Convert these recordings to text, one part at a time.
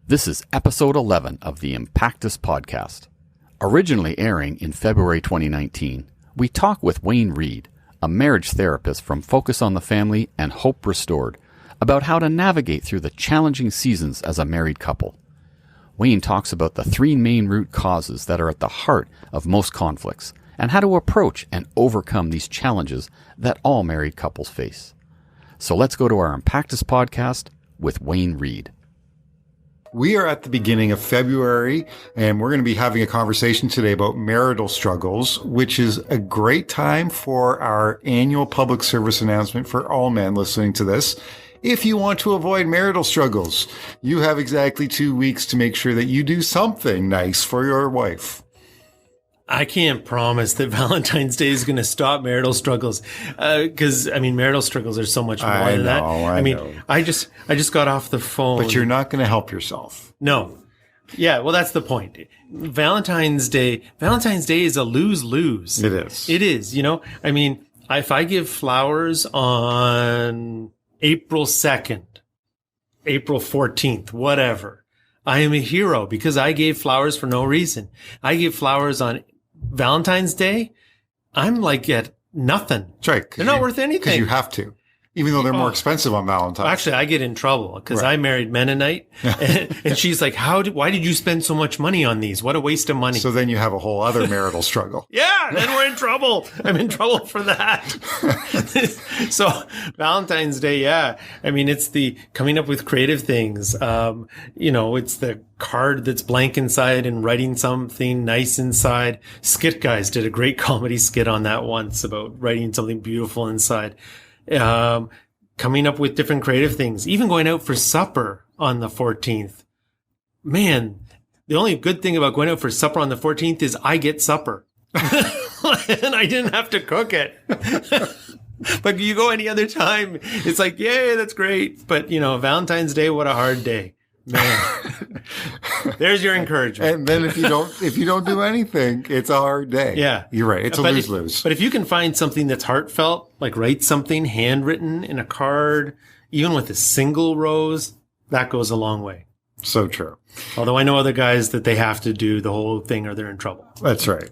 This is episode 11 of the Impactus podcast. Originally airing in February 2019, we talk with Wayne Reed, a marriage therapist from Focus on the Family and Hope Restored, about how to navigate through the challenging seasons as a married couple. Wayne talks about the three main root causes that are at the heart of most conflicts and how to approach and overcome these challenges that all married couples face. So let's go to our Impactus podcast with Wayne Reed. We are at the beginning of February, and we're going to be having a conversation today about marital struggles, which is a great time for our annual public service announcement for all men listening to this. If you want to avoid marital struggles, you have exactly 2 weeks to make sure that you do something nice for your wife. I can't promise that Valentine's Day is going to stop marital struggles, because marital struggles are so much more than that. I know. I just got off the phone. But you're not going to help yourself. No. Yeah, well, that's the point. Valentine's Day is a lose-lose. It is. It is. If I give flowers on April 2nd, April 14th, whatever, I am a hero because I gave flowers for no reason. I give flowers on Valentine's Day, I'm like at nothing. That's right. They're not worth anything. Because you have to, even though they're more expensive on Valentine's. Actually, I get in trouble because I married Mennonite, and she's like, why did you spend so much money on these? What a waste of money. So then you have a whole other marital struggle. Yeah, then we're in trouble. I'm in trouble for that. So Valentine's Day, yeah. It's the coming up with creative things. It's the card that's blank inside and writing something nice inside. Skit Guys did a great comedy skit on that once about writing something beautiful inside. Coming up with different creative things, even going out for supper on the 14th. Man, the only good thing about going out for supper on the 14th is I get supper. And I didn't have to cook it. But you go any other time, it's like, yay, that's great. But, Valentine's Day, what a hard day. Man, there's your encouragement. And then if you don't do anything, it's a hard day. Yeah, you're right. It's a lose-lose. But if you can find something that's heartfelt, like write something handwritten in a card, even with a single rose, that goes a long way. So true. Although I know other guys that they have to do the whole thing or they're in trouble. That's right.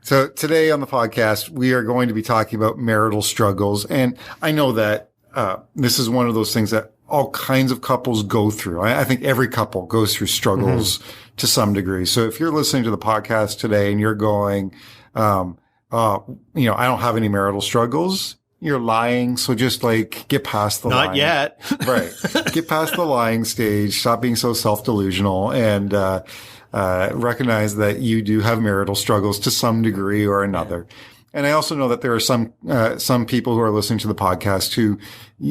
So today on the podcast, we are going to be talking about marital struggles. And I know that this is one of those things that all kinds of couples go through. I think every couple goes through struggles to some degree. So if you're listening to the podcast today and you're going, I don't have any marital struggles, you're lying. So just get past the line. Not yet. Right. Get past the lying stage. Stop being so self-delusional and, recognize that you do have marital struggles to some degree or another. And I also know that there are some people who are listening to the podcast who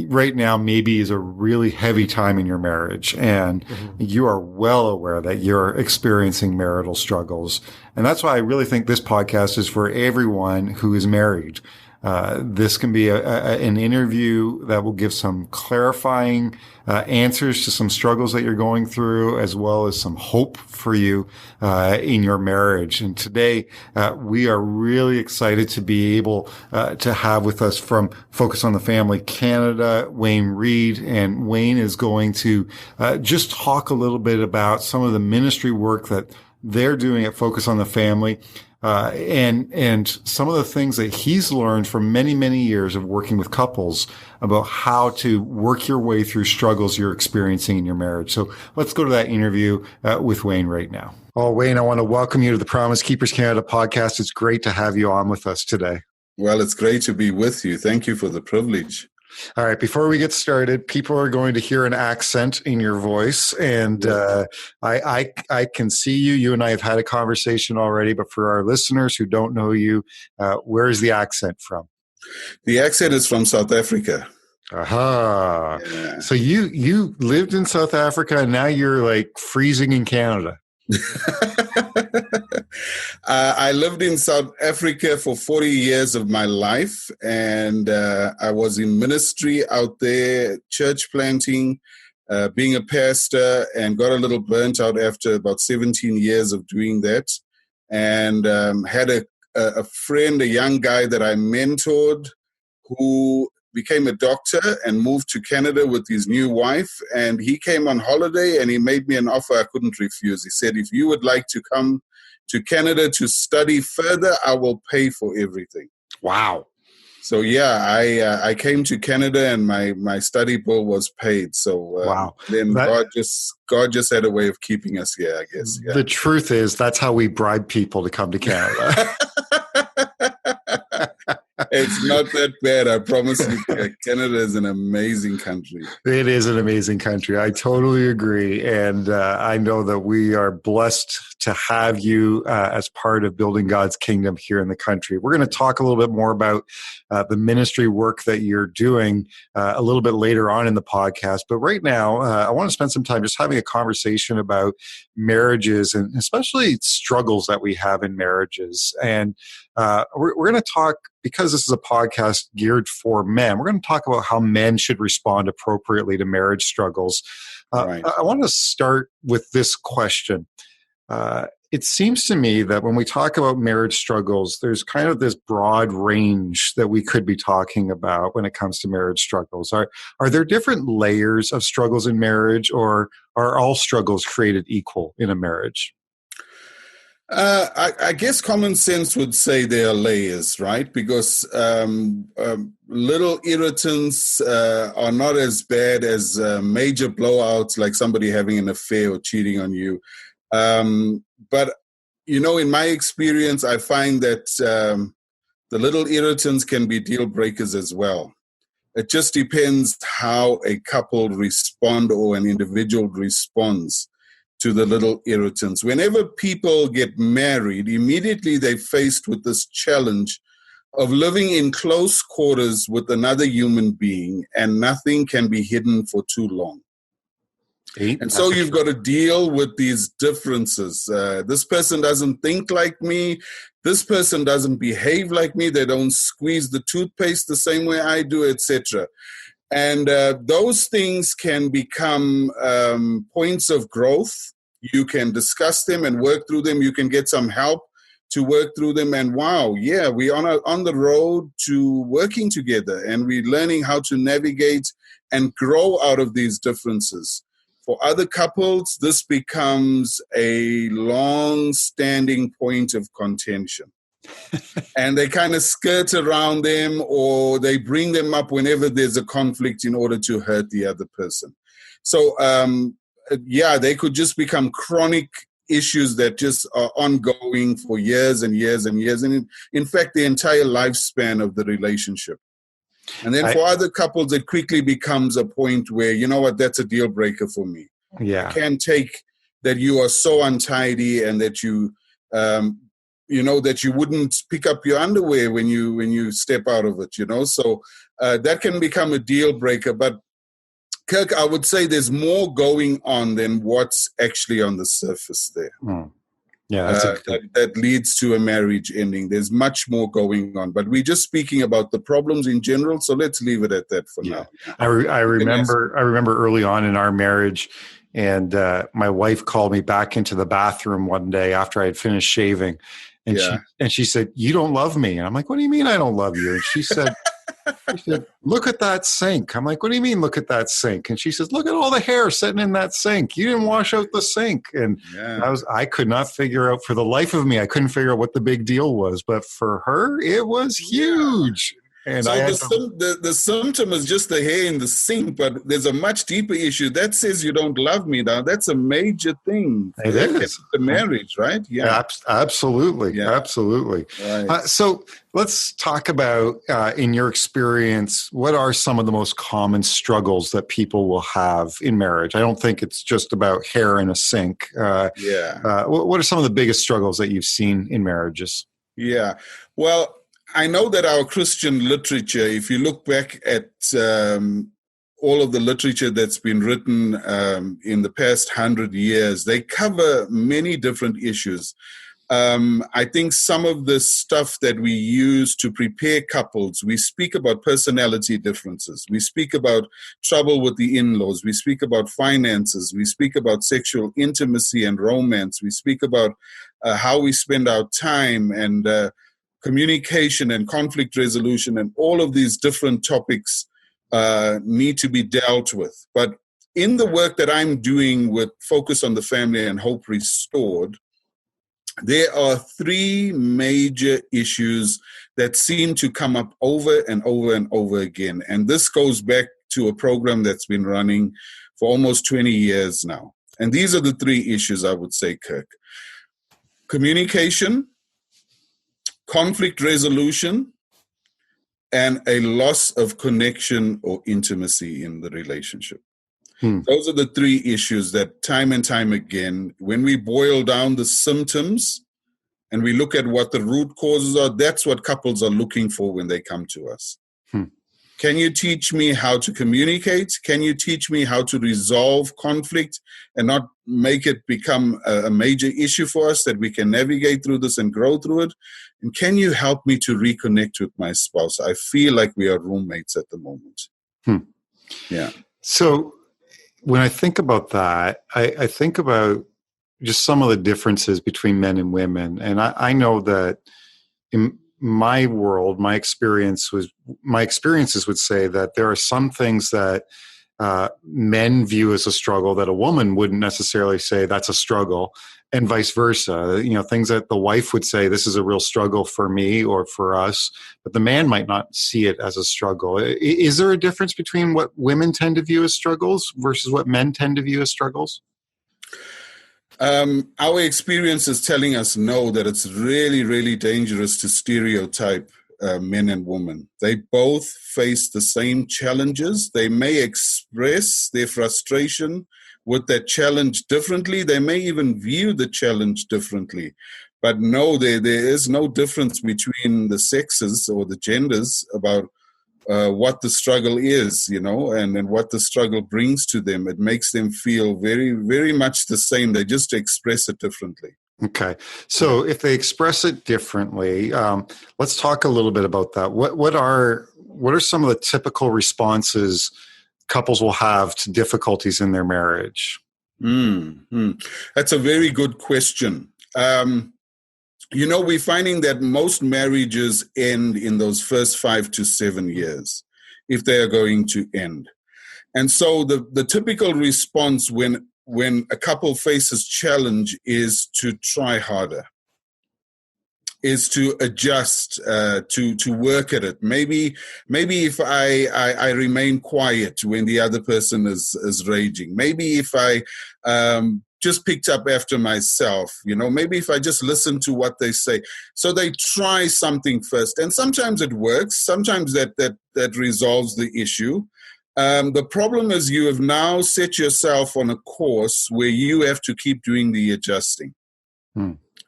right now maybe is a really heavy time in your marriage and you are well aware that you're experiencing marital struggles. And that's why I really think this podcast is for everyone who is married. This can be an interview that will give some clarifying answers to some struggles that you're going through, as well as some hope for you in your marriage. And today, we are really excited to be able to have with us from Focus on the Family Canada, Wayne Reed. And Wayne is going to just talk a little bit about some of the ministry work that they're doing at Focus on the Family. And some of the things that he's learned from many, many years of working with couples about how to work your way through struggles you're experiencing in your marriage. So let's go to that interview with Wayne right now. Oh, Wayne, I want to welcome you to the Promise Keepers Canada podcast. It's great to have you on with us today. Well, it's great to be with you. Thank you for the privilege. All right. Before we get started, people are going to hear an accent in your voice, and I can see you. You and I have had a conversation already, but for our listeners who don't know you, where is the accent from? The accent is from South Africa. Aha. Yeah. So you lived in South Africa, and now you're freezing in Canada. I lived in South Africa for 40 years of my life, and I was in ministry out there, church planting, being a pastor, and got a little burnt out after about 17 years of doing that, and had a friend, a young guy that I mentored, who became a doctor and moved to Canada with his new wife. And he came on holiday and he made me an offer I couldn't refuse. He said, if you would like to come to Canada to study further, I will pay for everything. Wow. So yeah, I came to Canada and my study bill was paid. So wow. Then God just had a way of keeping us here, I guess. Yeah. The truth is that's how we bribe people to come to Canada. It's not that bad. I promise you. Canada is an amazing country. It is an amazing country. I totally agree. And I know that we are blessed to have you as part of building God's kingdom here in the country. We're going to talk a little bit more about the ministry work that you're doing a little bit later on in the podcast. But right now, I want to spend some time just having a conversation about marriages and especially struggles that we have in marriages. And we're going to talk, because this is a podcast geared for men, we're going to talk about how men should respond appropriately to marriage struggles. Right. I want to start with this question. It seems to me that when we talk about marriage struggles, there's kind of this broad range that we could be talking about when it comes to marriage struggles. Are there different layers of struggles in marriage, or are all struggles created equal in a marriage? I guess common sense would say there are layers, right? Because little irritants are not as bad as major blowouts, like somebody having an affair or cheating on you. But, in my experience, I find that the little irritants can be deal breakers as well. It just depends how a couple respond or an individual responds to the little irritants. Whenever people get married, immediately they're faced with this challenge of living in close quarters with another human being, and nothing can be hidden for too long. And so you've got to deal with these differences. This person doesn't think like me. This person doesn't behave like me. They don't squeeze the toothpaste the same way I do, etc. And those things can become points of growth. You can discuss them and work through them. You can get some help to work through them. And wow, yeah, we're on the road to working together, and we're learning how to navigate and grow out of these differences. For other couples, this becomes a long-standing point of contention. And they kind of skirt around them, or they bring them up whenever there's a conflict in order to hurt the other person. So, they could just become chronic issues that just are ongoing for years and years and years. And in fact, the entire lifespan of the relationship. And then for other couples, it quickly becomes a point where, you know what, that's a deal breaker for me. Yeah. I can't take that you are so untidy and that you, that you wouldn't pick up your underwear when you step out of it, So that can become a deal breaker. But Kirk, I would say there's more going on than what's actually on the surface there. Yeah, that leads to a marriage ending. There's much more going on, but we're just speaking about the problems in general. So let's leave it at that for now. I remember early on in our marriage, and my wife called me back into the bathroom one day after I had finished shaving, and she said, "You don't love me." And I'm like, "What do you mean I don't love you?" And she said, "Look at that sink." I'm like, "What do you mean, look at that sink?" And she says, "Look at all the hair sitting in that sink. You didn't wash out the sink." And I could not figure out, for the life of me, I couldn't figure out what the big deal was. But for her, it was huge. And so the symptom is just the hair in the sink, but there's a much deeper issue that says you don't love me. Now that's a major thing. It is the marriage, right? Yeah, absolutely, absolutely. Right. So let's talk about, in your experience, what are some of the most common struggles that people will have in marriage? I don't think it's just about hair in a sink. What are some of the biggest struggles that you've seen in marriages? Yeah, well, I know that our Christian literature, if you look back at all of the literature that's been written in the past 100 years, they cover many different issues. I think some of the stuff that we use to prepare couples, we speak about personality differences. We speak about trouble with the in-laws. We speak about finances. We speak about sexual intimacy and romance. We speak about how we spend our time and communication and conflict resolution, and all of these different topics need to be dealt with. But in the work that I'm doing with Focus on the Family and Hope Restored, there are three major issues that seem to come up over and over and over again. And this goes back to a program that's been running for almost 20 years now. And these are the three issues, I would say, Kirk. Communication, conflict resolution, and a loss of connection or intimacy in the relationship. Those are the three issues that time and time again, when we boil down the symptoms and we look at what the root causes are, that's what couples are looking for when they come to us. Can you teach me how to communicate? Can you teach me how to resolve conflict and not make it become a major issue for us, that we can navigate through this and grow through it? And can you help me to reconnect with my spouse? I feel like we are roommates at the moment. Yeah. So when I think about that, I think about just some of the differences between men and women. And I know that in my world, my experiences would say that there are some things that men view as a struggle that a woman wouldn't necessarily say that's a struggle, and vice versa. You know, things that the wife would say, this is a real struggle for me or for us, but the man might not see it as a struggle. Is there a difference between what women tend to view as struggles versus what men tend to view as struggles? Our experience is telling us no, that it's really, really dangerous to stereotype men and women. They both face the same challenges. They may express their frustration with that challenge differently. They may even view the challenge differently. But no, there is no difference between the sexes or the genders about what the struggle is, you know, and what the struggle brings to them. It makes them feel very, very much the same. They just express it differently. Okay. So if they express it differently, let's talk a little bit about that. What are some of the typical responses couples will have to difficulties in their marriage? That's a very good question. You know, we're finding that most marriages end in those first 5 to 7 years, if they are going to end. And so the typical response when a couple faces challenge is to try harder, is to adjust, to work at it. Maybe if I remain quiet when the other person is raging. Maybe if I just picked up after myself, you know, maybe if I just listen to what they say. So they try something first, and sometimes it works. Sometimes that resolves the issue. The problem is you have now set yourself on a course where you have to keep doing the adjusting.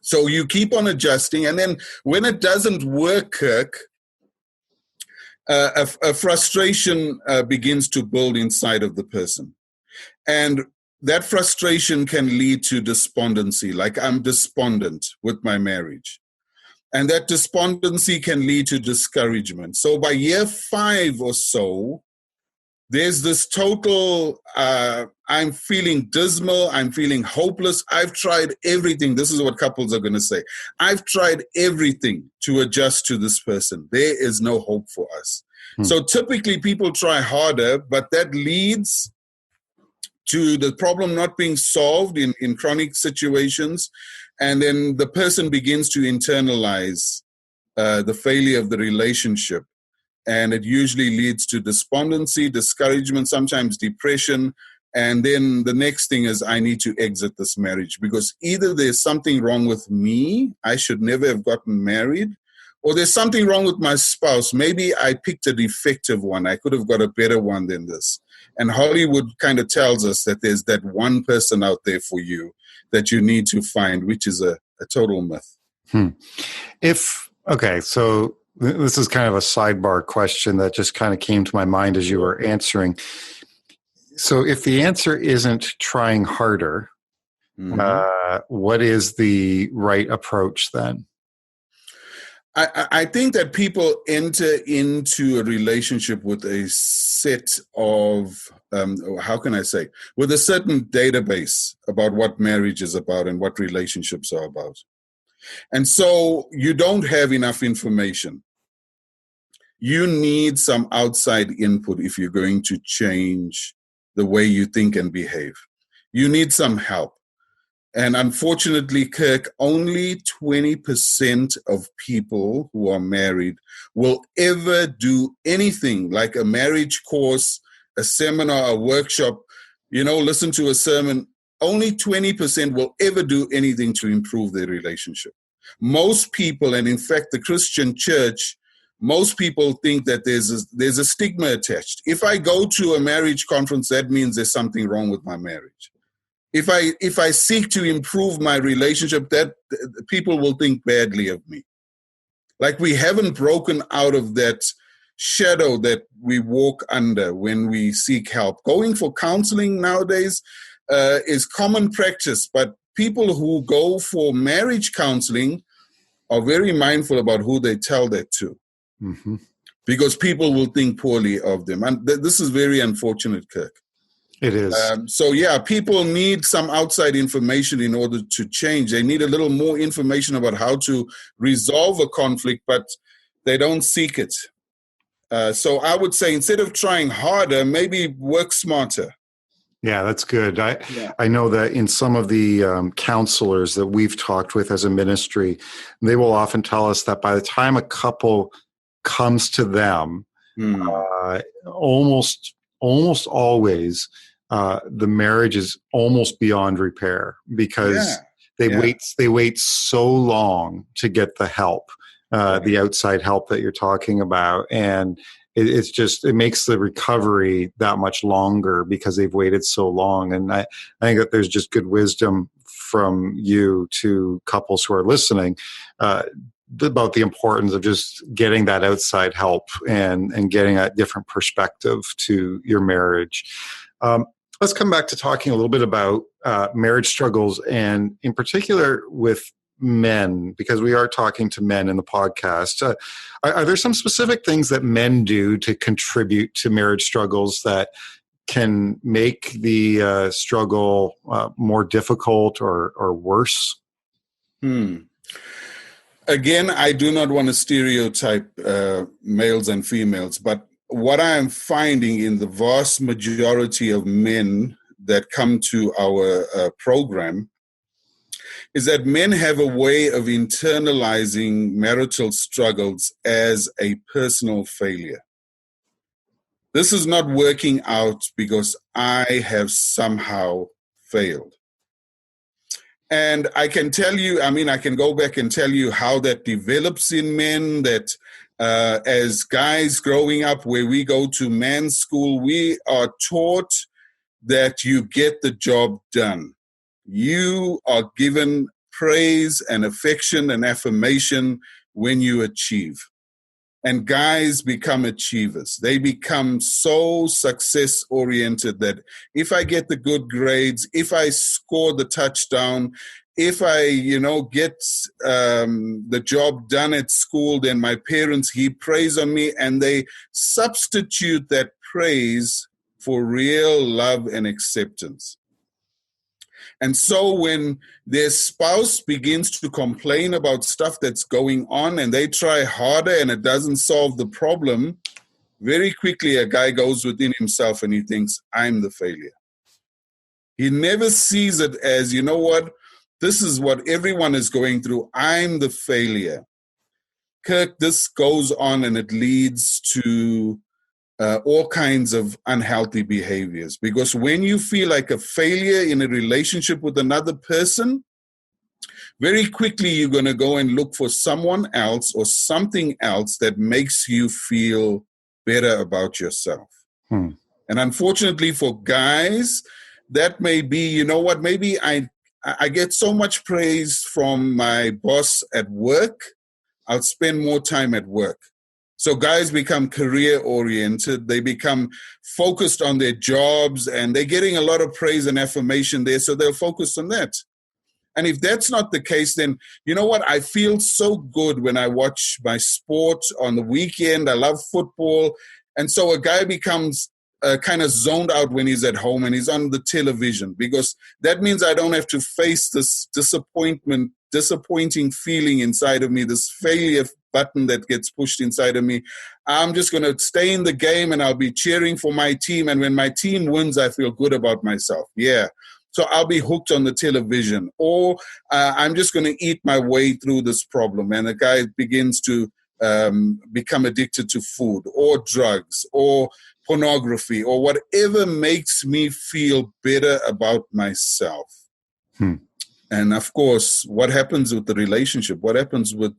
So you keep on adjusting, and then when it doesn't work, Kirk, a frustration begins to build inside of the person. And that frustration can lead to despondency, like I'm despondent with my marriage. And that despondency can lead to discouragement. So by year 5 or so, there's this total, I'm feeling dismal, I'm feeling hopeless. I've tried everything. This is what couples are going to say. I've tried everything to adjust to this person. There is no hope for us. So typically people try harder, but that leads to the problem not being solved in chronic situations. And then the person begins to internalize the failure of the relationship. And it usually leads to despondency, discouragement, sometimes depression. And then the next thing is I need to exit this marriage because either there's something wrong with me, I should never have gotten married, or there's something wrong with my spouse. Maybe I picked a defective one. I could have got a better one than this. And Hollywood kind of tells us that there's that one person out there for you that you need to find, which is a total myth. Okay, so this is kind of a sidebar question that just kind of came to my mind as you were answering. So if the answer isn't trying harder, what is the right approach then? I think that people enter into a relationship with a set of, with a certain database about what marriage is about and what relationships are about. And so you don't have enough information. You need some outside input if you're going to change the way you think and behave. You need some help. And unfortunately, Kirk, only 20% of people who are married will ever do anything like a marriage course, a seminar, a workshop, listen to a sermon. Only 20% will ever do anything to improve their relationship. Most people, and in fact, the Christian church, most people think that there's a stigma attached. If I go to a marriage conference, that means there's something wrong with my marriage. If I seek to improve my relationship, that people will think badly of me. Like we haven't broken out of that shadow that we walk under when we seek help. Going for counseling nowadays is common practice, but people who go for marriage counseling are very mindful about who they tell that to. Mm-hmm. Because people will think poorly of them. And this is very unfortunate, Kirk. It is. People need some outside information in order to change. They need a little more information about how to resolve a conflict, but they don't seek it. So I would say instead of trying harder, maybe work smarter. Yeah, that's good. I know that in some of the counselors that we've talked with as a ministry, they will often tell us that by the time a couple comes to them, almost always the marriage is almost beyond repair because they wait so long to get the help, the outside help that you're talking about, and it makes the recovery that much longer because they've waited so long. And I think that there's just good wisdom from you to couples who are listening about the importance of just getting that outside help and getting a different perspective to your marriage. Let's come back to talking a little bit about marriage struggles, and in particular with men, because we are talking to men in the podcast. Are there some specific things that men do to contribute to marriage struggles that can make the struggle more difficult or worse? Again, I do not want to stereotype males and females, but what I am finding in the vast majority of men that come to our program is that men have a way of internalizing marital struggles as a personal failure. This is not working out because I have somehow failed. And I can tell you, I can go back and tell you how that develops in men, that as guys growing up where we go to men's school, we are taught that you get the job done. You are given praise and affection and affirmation when you achieve. And guys become achievers. They become so success-oriented that if I get the good grades, if I score the touchdown, if I, get the job done at school, then my parents heap praise on me, and they substitute that praise for real love and acceptance. And so when their spouse begins to complain about stuff that's going on and they try harder and it doesn't solve the problem, very quickly a guy goes within himself and he thinks, I'm the failure. He never sees it as, you know what, this is what everyone is going through. I'm the failure. Kirk, this goes on and it leads to all kinds of unhealthy behaviors. Because when you feel like a failure in a relationship with another person, very quickly you're going to go and look for someone else or something else that makes you feel better about yourself. And unfortunately for guys, that may be, you know what, maybe I get so much praise from my boss at work, I'll spend more time at work. So guys become career-oriented. They become focused on their jobs, and they're getting a lot of praise and affirmation there, so they'll focus on that. And if that's not the case, then you know what? I feel so good when I watch my sport on the weekend. I love football. And so a guy becomes kind of zoned out when he's at home and he's on the television, because that means I don't have to face this disappointment disappointing feeling inside of me, this failure button that gets pushed inside of me. I'm just going to stay in the game and I'll be cheering for my team. And when my team wins, I feel good about myself. Yeah. So I'll be hooked on the television, or I'm just going to eat my way through this problem. And the guy begins to become addicted to food or drugs or pornography or whatever makes me feel better about myself. And of course, what happens with the relationship? What happens with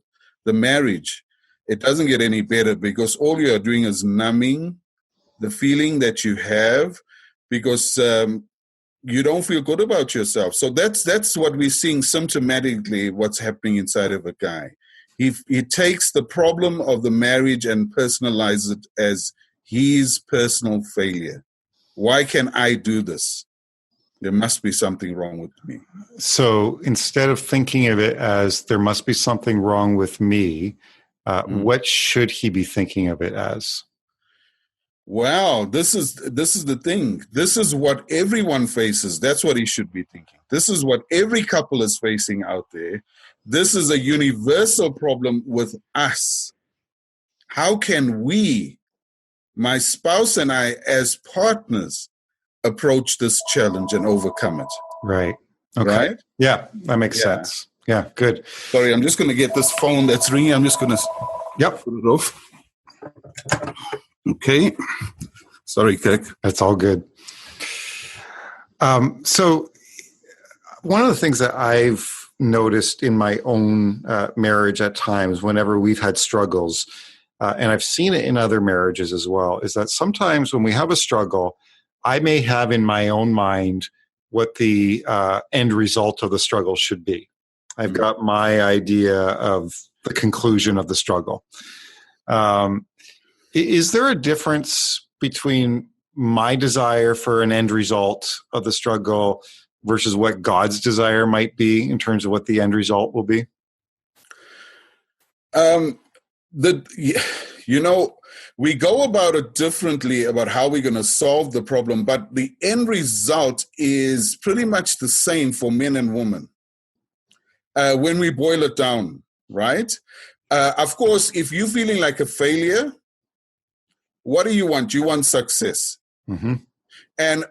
the marriage? It doesn't get any better, because all you are doing is numbing the feeling that you have, because you don't feel good about yourself. So that's what we're seeing symptomatically, what's happening inside of a guy. He takes the problem of the marriage and personalizes it as his personal failure. Why can I do this? There must be something wrong with me. So instead of thinking of it as there must be something wrong with me, what should he be thinking of it as? Well, this is the thing. This is what everyone faces. That's what he should be thinking. This is what every couple is facing out there. This is a universal problem with us. How can we, my spouse and I, as partners, approach this challenge and overcome it? Right. Okay. Right? Yeah, that makes sense. Yeah, good. Sorry, I'm just going to get this phone that's ringing. I'm just going to put it off. Okay. Sorry, Kirk. That's all good. So one of the things that I've noticed in my own marriage at times, whenever we've had struggles, and I've seen it in other marriages as well, is that sometimes when we have a struggle, I may have in my own mind what the end result of the struggle should be. I've got my idea of the conclusion of the struggle. Is there a difference between my desire for an end result of the struggle versus what God's desire might be in terms of what the end result will be? We go about it differently about how we're going to solve the problem, but the end result is pretty much the same for men and women when we boil it down, right? Of course, if you're feeling like a failure, what do you want? You want success. Mm-hmm. And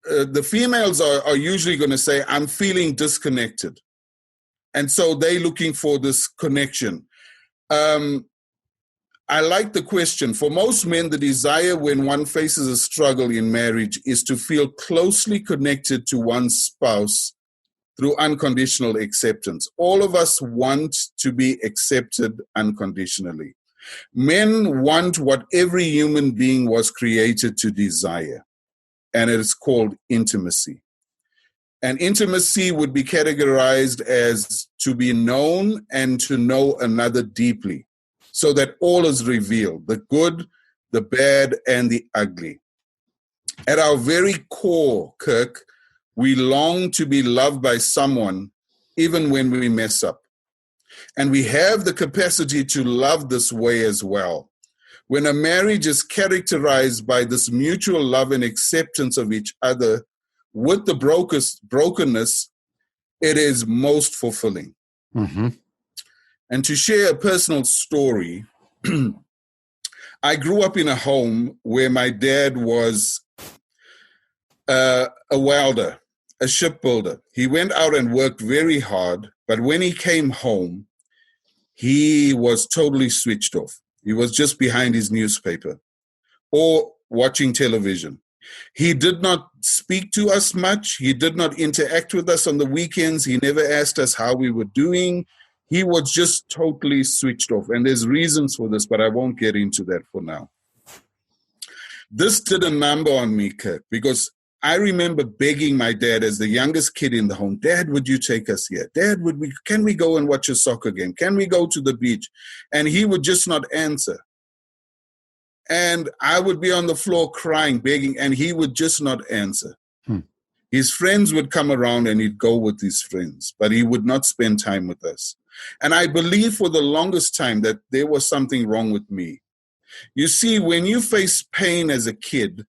the females are usually going to say, I'm feeling disconnected. And so they're looking for this connection. I like the question. For most men, the desire when one faces a struggle in marriage is to feel closely connected to one's spouse through unconditional acceptance. All of us want to be accepted unconditionally. Men want what every human being was created to desire, and it is called intimacy. And intimacy would be categorized as to be known and to know another deeply, so that all is revealed, the good, the bad, and the ugly. At our very core, Kirk, we long to be loved by someone even when we mess up. And we have the capacity to love this way as well. When a marriage is characterized by this mutual love and acceptance of each other with the brokenness, it is most fulfilling. Mm-hmm. And to share a personal story, I grew up in a home where my dad was a welder, a shipbuilder. He went out and worked very hard, but when he came home, he was totally switched off. He was just behind his newspaper or watching television. He did not speak to us much. He did not interact with us on the weekends. He never asked us how we were doing. He was just totally switched off. And there's reasons for this, but I won't get into that for now. This did a number on me, Kirk, because I remember begging my dad as the youngest kid in the home, Dad, would you take us here? Dad, can we go and watch a soccer game? Can we go to the beach? And he would just not answer. And I would be on the floor crying, begging, and he would just not answer. His friends would come around and he'd go with his friends, but he would not spend time with us. And I believe for the longest time that there was something wrong with me. You see, when you face pain as a kid,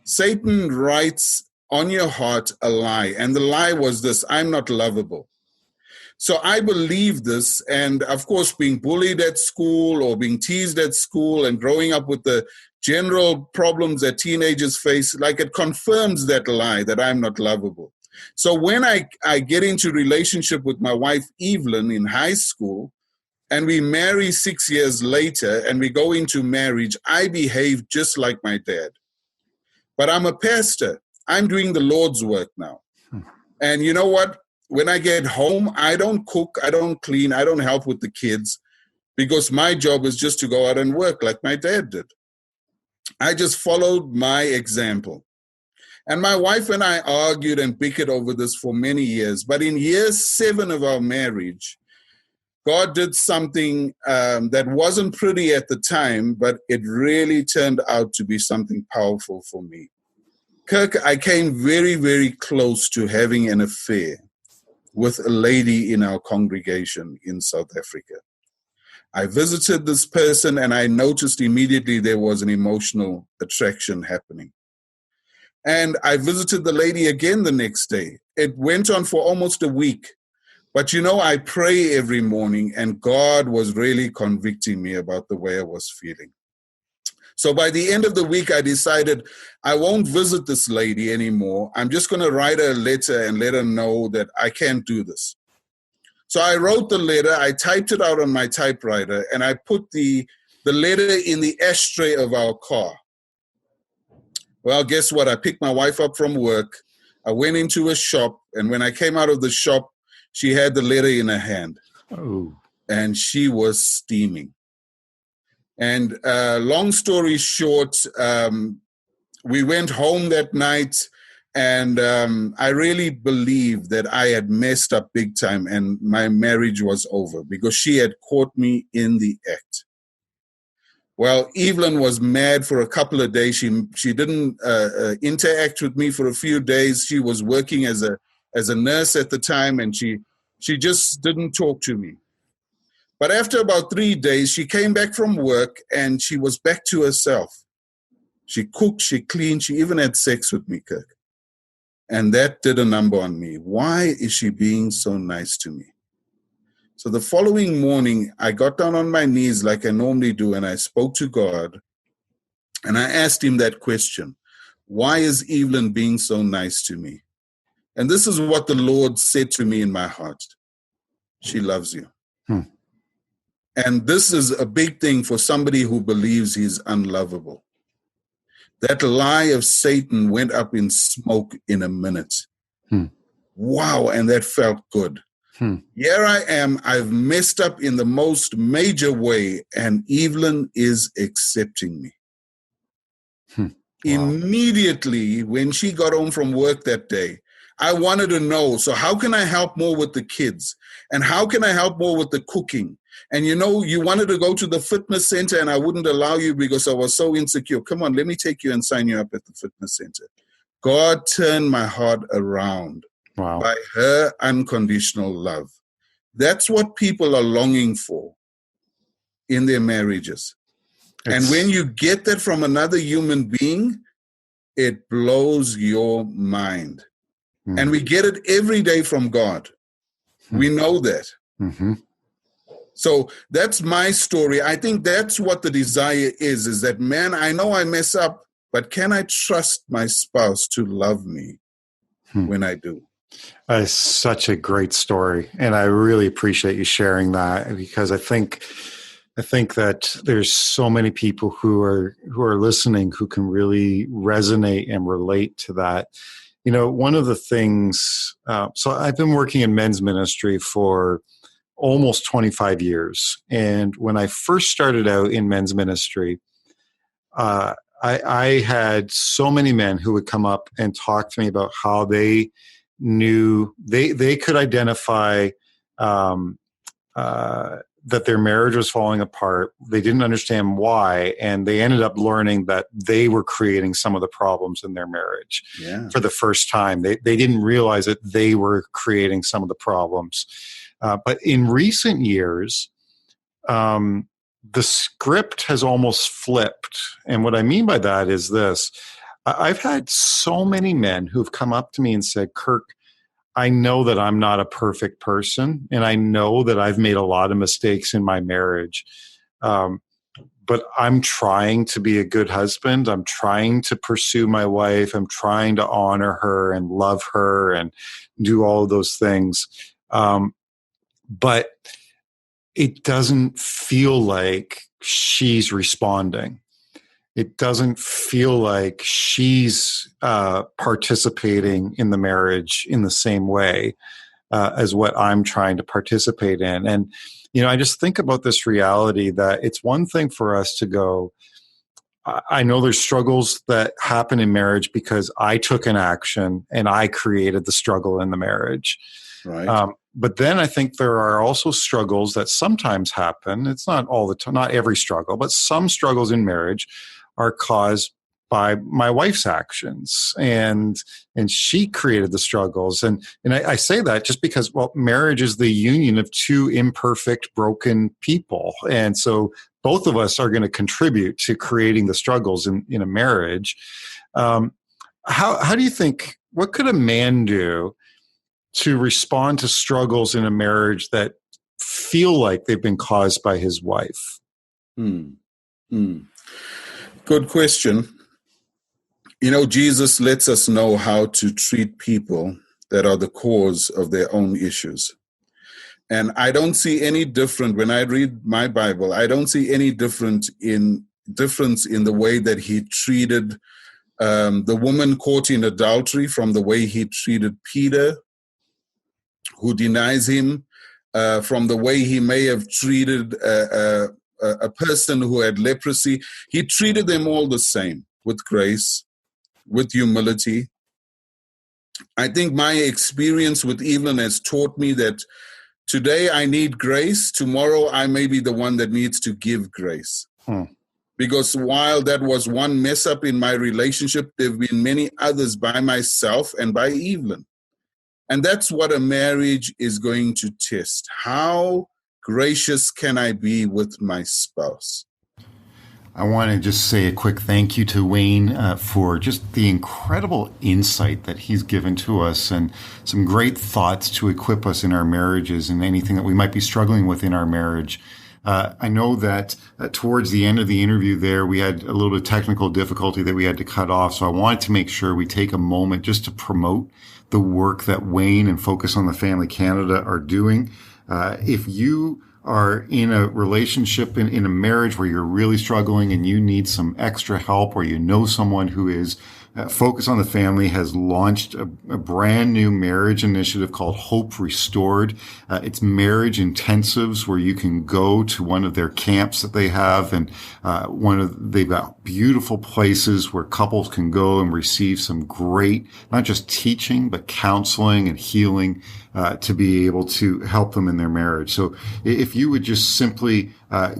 Satan writes on your heart a lie. And the lie was this: I'm not lovable. So I believe this. And of course, being bullied at school or being teased at school and growing up with the general problems that teenagers face, like it confirms that lie that I'm not lovable. So when I get into relationship with my wife, Evelyn, in high school, and we marry 6 years later and we go into marriage, I behave just like my dad. But I'm a pastor. I'm doing the Lord's work now. And you know what? When I get home, I don't cook, I don't clean, I don't help with the kids because my job is just to go out and work like my dad did. I just followed my example. And my wife and I argued and bickered over this for many years. But in year 7 of our marriage, God did something that wasn't pretty at the time, but it really turned out to be something powerful for me. Kirk, I came very, very close to having an affair with a lady in our congregation in South Africa. I visited this person and I noticed immediately there was an emotional attraction happening. And I visited the lady again the next day. It went on for almost a week. But you know, I pray every morning and God was really convicting me about the way I was feeling. So by the end of the week, I decided I won't visit this lady anymore. I'm just going to write her a letter and let her know that I can't do this. So I wrote the letter, I typed it out on my typewriter, and I put the letter in the ashtray of our car. Well, guess what? I picked my wife up from work. I went into a shop, and when I came out of the shop, she had the letter in her hand. Oh. And she was steaming. And long story short, we went home that night, and I really believed that I had messed up big time and my marriage was over because she had caught me in the act. Well, Evelyn was mad for a couple of days. She didn't interact with me for a few days. She was working as a nurse at the time, and she just didn't talk to me. But after about 3 days, she came back from work and she was back to herself. She cooked, she cleaned, she even had sex with me, Kirk. And that did a number on me. Why is she being so nice to me? So the following morning, I got down on my knees like I normally do, and I spoke to God. And I asked him that question. Why is Evelyn being so nice to me? And this is what the Lord said to me in my heart. She loves you. And this is a big thing for somebody who believes he's unlovable. That lie of Satan went up in smoke in a minute. Wow, and that felt good. Here I am, I've messed up in the most major way, and Evelyn is accepting me. Wow. Immediately, when she got home from work that day, I wanted to know, so how can I help more with the kids? And how can I help more with the cooking? And you know, you wanted to go to the fitness center and I wouldn't allow you because I was so insecure. Come on, let me take you and sign you up at the fitness center. God turned my heart around by her unconditional love. That's what people are longing for in their marriages. And when you get that from another human being, it blows your mind. And we get it every day from God. We know that. So that's my story. I think that's what the desire is that, man, I know I mess up, but can I trust my spouse to love me when I do? That is such a great story. And I really appreciate you sharing that, because I think that there's so many people who are listening who can really resonate and relate to that. You know, one of the things, so I've been working in men's ministry for almost 25 years. And when I first started out in men's ministry, I had so many men who would come up and talk to me about how they knew they could identify that their marriage was falling apart. They didn't understand why, and they ended up learning that they were creating some of the problems in their marriage for the first time. They didn't realize that they were creating some of the problems. But in recent years, the script has almost flipped. And what I mean by that is this. I've had so many men who've come up to me and said, Kirk, I know that I'm not a perfect person, and I know that I've made a lot of mistakes in my marriage. But I'm trying to be a good husband. I'm trying to pursue my wife. I'm trying to honor her and love her and do all of those things. But it doesn't feel like she's responding. It doesn't feel like she's participating in the marriage in the same way as what I'm trying to participate in. And, I just think about this reality that it's one thing for us to go, I know there's struggles that happen in marriage because I took an action and I created the struggle in the marriage. Right. But then I think there are also struggles that sometimes happen. It's not all the time, not every struggle, but some struggles in marriage are caused by my wife's actions, and she created the struggles. And I say that just because, well, marriage is the union of two imperfect, broken people. And so both of us are going to contribute to creating the struggles in a marriage. How do you think, what could a man do to respond to struggles in a marriage that feel like they've been caused by his wife? Good question. Jesus lets us know how to treat people that are the cause of their own issues. And I don't see any different when I read my Bible. I don't see any difference in the way that he treated the woman caught in adultery from the way he treated Peter, who denies him, from the way he may have treated a person who had leprosy. He treated them all the same, with grace, with humility. I think my experience with Evelyn has taught me that today I need grace. Tomorrow I may be the one that needs to give grace. Because while that was one mess up in my relationship, there have been many others by myself and by Evelyn. And that's what a marriage is going to test. How gracious can I be with my spouse? I want to just say a quick thank you to Wayne for just the incredible insight that he's given to us and some great thoughts to equip us in our marriages and anything that we might be struggling with in our marriage. I know that towards the end of the interview there, we had a little bit of technical difficulty that we had to cut off. So I wanted to make sure we take a moment just to promote the work that Wayne and Focus on the Family Canada are doing. If you are in a relationship, in a marriage where you're really struggling and you need some extra help, or you know someone who is, Focus on the Family has launched a brand new marriage initiative called Hope Restored. It's marriage intensives where you can go to one of their camps that they have, and they've got beautiful places where couples can go and receive some great, not just teaching, but counseling and healing to be able to help them in their marriage. So if you would just simply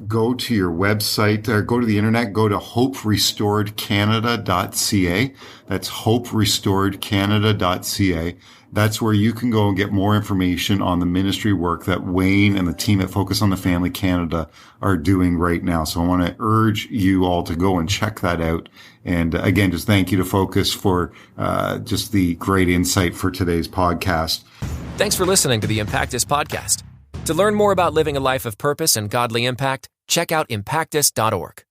go to your website or go to the internet, go to hoperestoredcanada.ca. That's hoperestoredcanada.ca. That's where you can go and get more information on the ministry work that Wayne and the team at Focus on the Family Canada are doing right now. So I want to urge you all to go and check that out. And again, just thank you to Focus for just the great insight for today's podcast. Thanks for listening to the Impactus podcast. To learn more about living a life of purpose and godly impact, check out impactus.org.